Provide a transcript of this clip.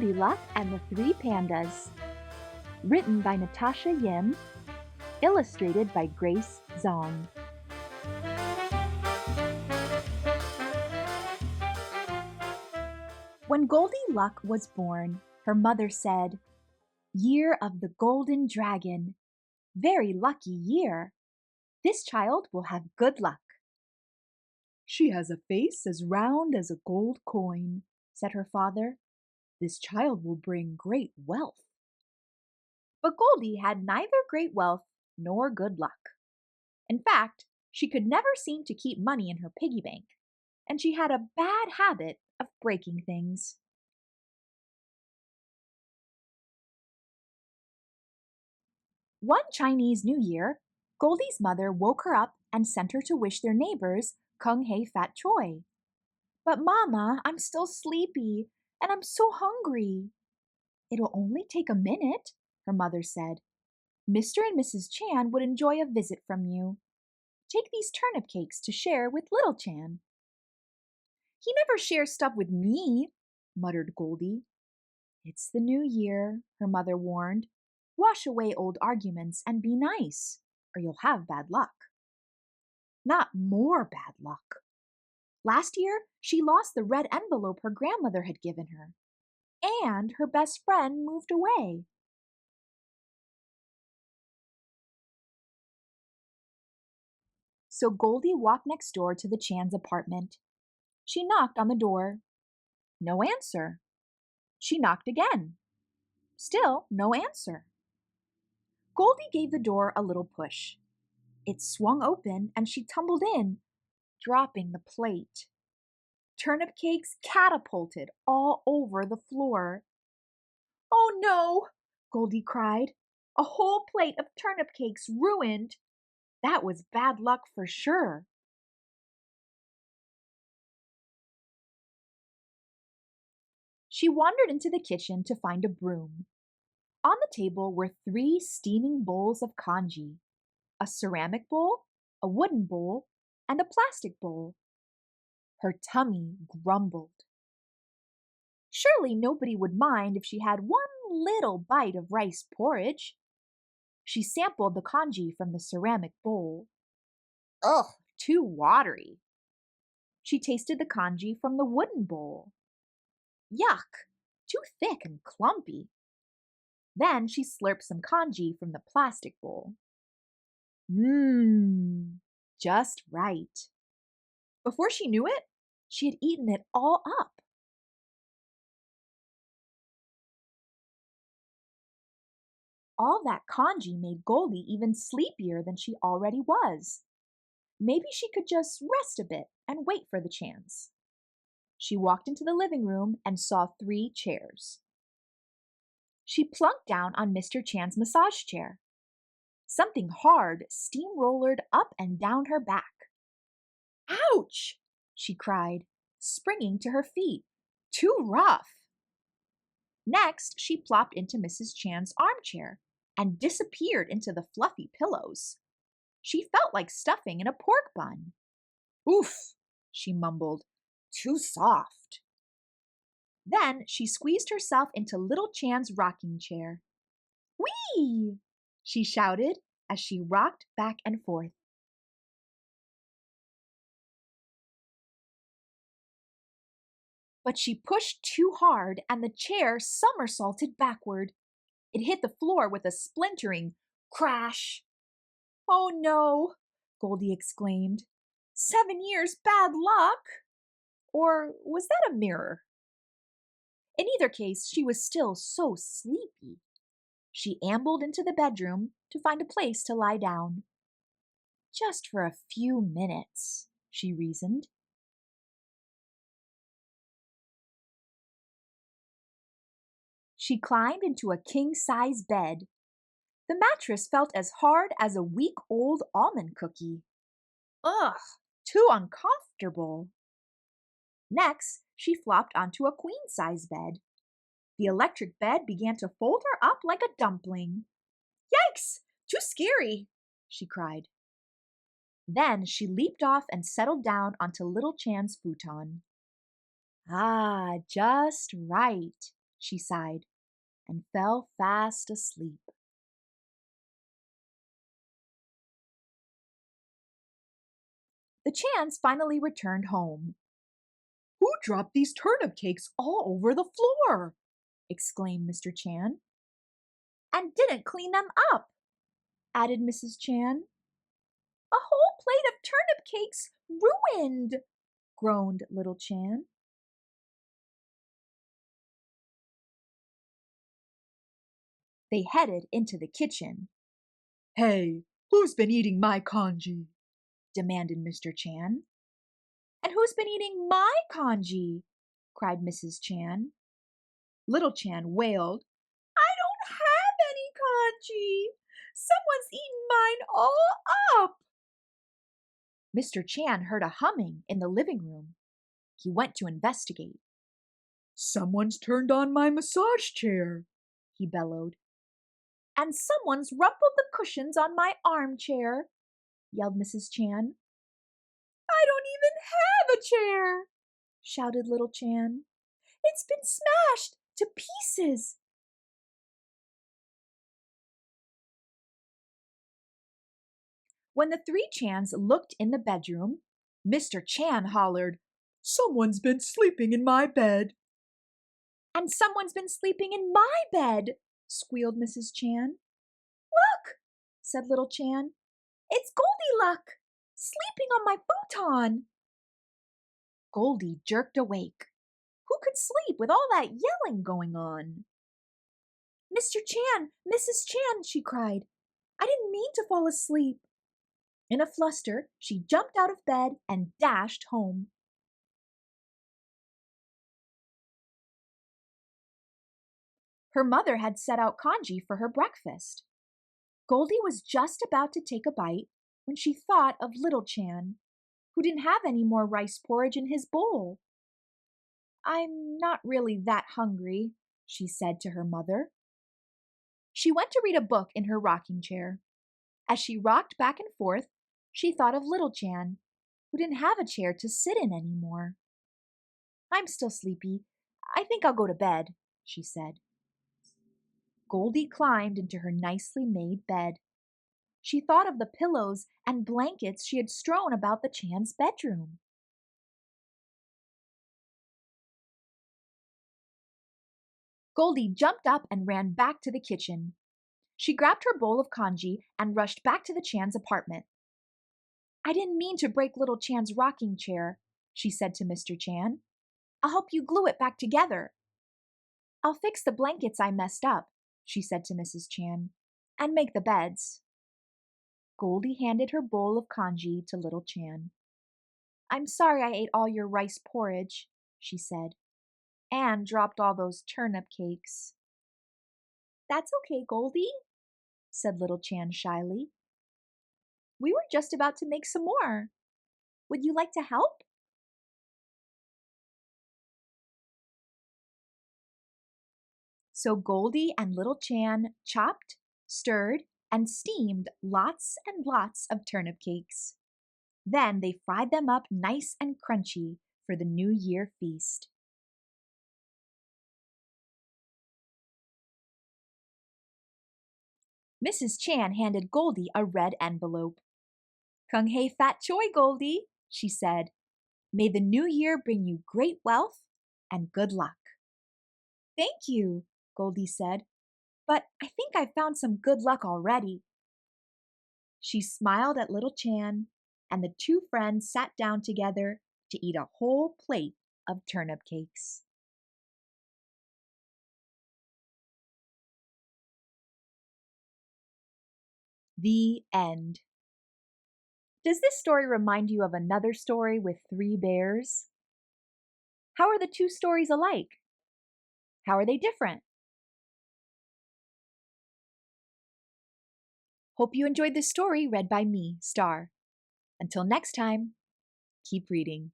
Goldy Luck and the Three Pandas. Written by Natasha Yim. Illustrated by Grace Zong. When Goldy Luck was born, her mother said, "Year of the Golden Dragon. Very lucky year. This child will have good luck." "She has a face as round as a gold coin," said her father. "This child will bring great wealth." But Goldy had neither great wealth nor good luck. In fact, she could never seem to keep money in her piggy bank, and she had a bad habit of breaking things. One Chinese New Year, Goldy's mother woke her up and sent her to wish their neighbors Kung Hei Fat Choi. "But Mama, I'm still sleepy, and I'm so hungry." "It'll only take a minute," her mother said. "Mr. and Mrs. Chan would enjoy a visit from you. Take these turnip cakes to share with little Chan." "He never shares stuff with me," muttered Goldy. "It's the new year," her mother warned. "Wash away old arguments and be nice, or you'll have bad luck." Not more bad luck. Last year, she lost the red envelope her grandmother had given her, and her best friend moved away. So Goldy walked next door to the Chan's apartment. She knocked on the door. No answer. She knocked again. Still no answer. Goldy gave the door a little push. It swung open and she tumbled in, dropping the plate. Turnip cakes catapulted all over the floor. "Oh no!" Goldy cried. "A whole plate of turnip cakes ruined! That was bad luck for sure." She wandered into the kitchen to find a broom. On the table were 3 steaming bowls of congee, a ceramic bowl, a wooden bowl, and a plastic bowl. Her tummy grumbled. Surely nobody would mind if she had one little bite of rice porridge. She sampled the congee from the ceramic bowl. Ugh, too watery. She tasted the congee from the wooden bowl. Yuck, too thick and clumpy. Then she slurped some congee from the plastic bowl. Just right. Before she knew it, she had eaten it all up. All that congee made Goldy even sleepier than she already was. Maybe she could just rest a bit and wait for the chance. She walked into the living room and saw 3 chairs. She plunked down on Mr. Chan's massage chair. Something hard steamrollered up and down her back. "Ouch!" she cried, springing to her feet. "Too rough!" Next, she plopped into Mrs. Chan's armchair and disappeared into the fluffy pillows. She felt like stuffing in a pork bun. "Oof," she mumbled, "too soft." Then she squeezed herself into little Chan's rocking chair. "Whee!" she shouted as she rocked back and forth. But she pushed too hard and the chair somersaulted backward. It hit the floor with a splintering crash. "Oh no!" Goldy exclaimed. 7 years bad luck? Or was that a mirror? In either case, she was still so sleepy. She ambled into the bedroom to find a place to lie down. Just for a few minutes, she reasoned. She climbed into a king-size bed. The mattress felt as hard as a week-old almond cookie. Ugh, too uncomfortable. Next, she flopped onto a queen-size bed. The electric bed began to fold her up like a dumpling. "Yikes! Too scary!" she cried. Then she leaped off and settled down onto little Chan's futon. "Ah, just right," she sighed, and fell fast asleep. The Chans finally returned home. "Who dropped these turnip cakes all over the floor?" exclaimed Mr. Chan. "And didn't clean them up," added Mrs. Chan. "A whole plate of turnip cakes ruined," groaned little Chan. They headed into the kitchen. "Hey, who's been eating my congee?" demanded Mr. Chan. "And who's been eating my congee?" cried Mrs. Chan. Little Chan wailed, "I don't have any congee. Someone's eaten mine all up." Mr. Chan heard a humming in the living room. He went to investigate. "Someone's turned on my massage chair," he bellowed. "And someone's rumpled the cushions on my armchair," yelled Mrs. Chan. "I don't even have a chair," shouted little Chan. "It's been smashed to pieces." When the three Chans looked in the bedroom, Mr. Chan hollered, "Someone's been sleeping in my bed." "And someone's been sleeping in my bed," squealed Mrs. Chan. "Look," said little Chan. "It's Goldy Luck, sleeping on my futon." Goldy jerked awake. Who could sleep with all that yelling going on? "Mr. Chan, Mrs. Chan," she cried. "I didn't mean to fall asleep." In a fluster, she jumped out of bed and dashed home. Her mother had set out congee for her breakfast. Goldy was just about to take a bite when she thought of little Chan, who didn't have any more rice porridge in his bowl. "I'm not really that hungry," she said to her mother. She went to read a book in her rocking chair. As she rocked back and forth, she thought of little Chan, who didn't have a chair to sit in anymore. "I'm still sleepy. I think I'll go to bed," she said. Goldy climbed into her nicely made bed. She thought of the pillows and blankets she had strewn about the Chan's bedroom. Goldy jumped up and ran back to the kitchen. She grabbed her bowl of congee and rushed back to the Chan's apartment. "I didn't mean to break little Chan's rocking chair," she said to Mr. Chan. "I'll help you glue it back together." "I'll fix the blankets I messed up," she said to Mrs. Chan, "and make the beds." Goldy handed her bowl of congee to little Chan. "I'm sorry I ate all your rice porridge," she said, "and dropped all those turnip cakes." "That's okay, Goldy," said little Chan shyly. "We were just about to make some more. Would you like to help?" So Goldy and little Chan chopped, stirred, and steamed lots and lots of turnip cakes. Then they fried them up nice and crunchy for the New Year feast. Mrs. Chan handed Goldy a red envelope. "Kung hei fat choi, Goldy," she said. "May the new year bring you great wealth and good luck." "Thank you," Goldy said, "but I think I've found some good luck already." She smiled at little Chan, and the two friends sat down together to eat a whole plate of turnip cakes. The end. Does this story remind you of another story with three bears? How are the two stories alike? How are they different? Hope you enjoyed this story read by me, Star. Until next time, keep reading.